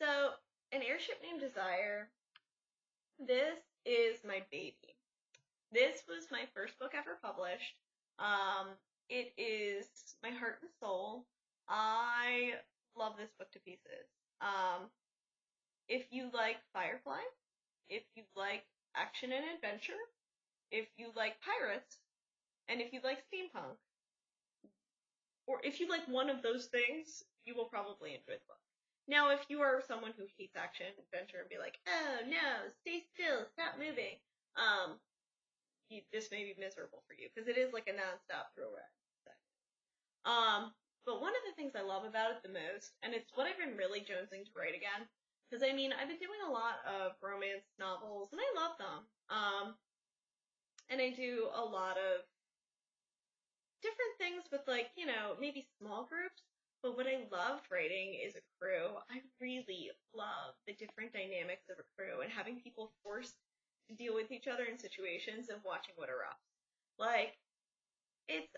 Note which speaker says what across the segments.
Speaker 1: So, An Airship Named Desire, this is my baby. This was my first book ever published. It is my heart and soul. I love this book to pieces. If you like Firefly, if you like action and adventure, if you like pirates, and if you like steampunk, or if you like one of those things, you will probably enjoy the book. Now, if you are someone who hates action and adventure and be like, oh no, stay still, stop moving, this may be miserable for you, because it is like a non-stop thrill ride. But one of the things I love about it the most, and it's what I've been really jonesing to write again, because I mean, I've been doing a lot of romance novels, and I love them. And I do a lot of different things with, like, you know, maybe small groups, but what I love writing is a crew. I really love the different dynamics of a crew and having people forced to deal with each other in situations and watching what erupts. Like, it's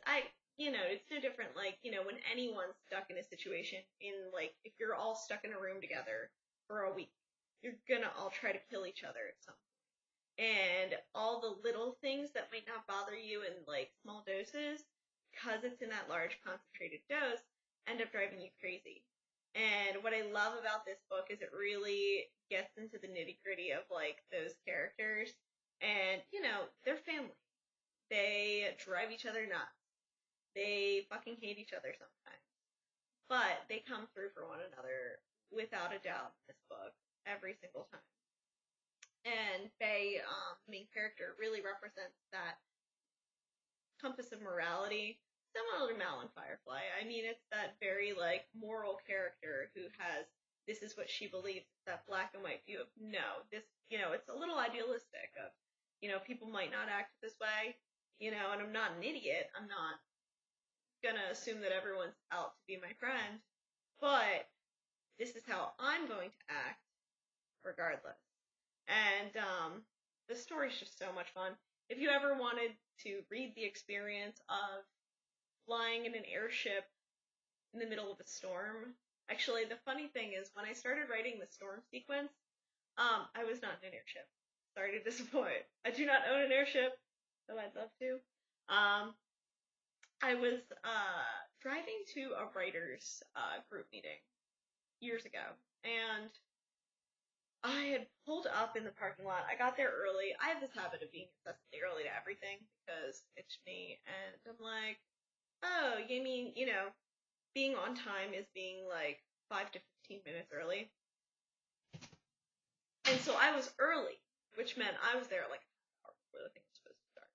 Speaker 1: no different, like, when anyone's stuck in a situation like, if you're all stuck in a room together for a week, you're gonna all try to kill each other at some point. And all the little things that might not bother you in, like, small doses, because it's in that large concentrated dose, end up driving you crazy. And what I love about this book is it really gets into the nitty-gritty of, like, those characters. And, they're family. They drive each other nuts. They fucking hate each other sometimes. But they come through for one another, without a doubt, in this book, every single time. And Faye, the main character, really represents that compass of morality, similar to Mal and Firefly. I mean, it's that very, like, moral character who has, this is what she believes, that black and white view of, no, this, it's a little idealistic of, people might not act this way, and I'm not an idiot. I'm not gonna assume that everyone's out to be my friend, but this is how I'm going to act regardless. And the story's just so much fun. If you ever wanted to read the experience of flying in an airship in the middle of a storm, actually, the funny thing is, when I started writing the storm sequence, I was not in an airship. Sorry to disappoint. I do not own an airship, though I'd love to. I was driving to a writers group meeting years ago, and I had pulled up in the parking lot. I got there early. I have this habit of being excessively early to everything because it's me, and I'm like, oh, you mean, being on time is being like 5 to 15 minutes early. And so I was early, which meant I was there like an hour before the thing was supposed to start.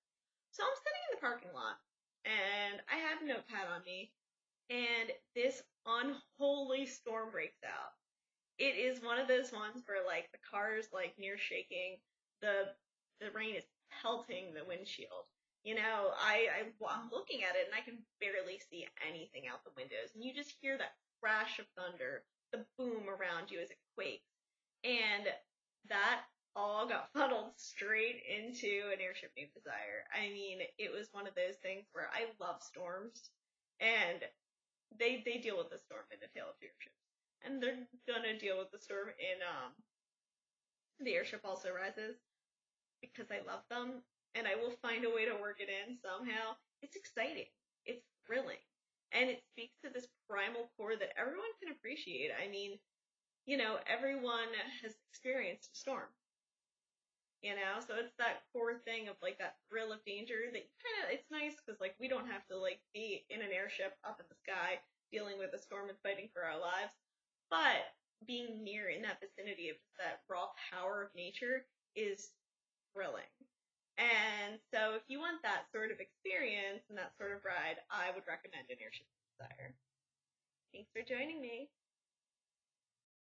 Speaker 1: So I'm sitting in the parking lot, and I had a notepad on me, and this unholy storm breaks out. It is one of those ones where, like, the car is, like, near shaking, the rain is pelting the windshield. I'm looking at it, and I can barely see anything out the windows, and you just hear that crash of thunder, the boom around you as it quakes, and that all got funneled straight into An Airship Named Desire. I mean, it was one of those things where I love storms, and they deal with the storm in A Tale of Two Airships. And they're gonna deal with the storm in The Airship Also Rises, because I love them, and I will find a way to work it in somehow. It's exciting. It's thrilling. And it speaks to this primal core that everyone can appreciate. I mean, everyone has experienced a storm. So it's that core thing of, like, that thrill of danger that it's nice because, like, we don't have to, like, be in an airship up in the sky dealing with a storm and fighting for our lives. But being near in that vicinity of that raw power of nature is thrilling. And so if you want that sort of experience and that sort of ride, I would recommend An Airship Desire. Thanks for joining me.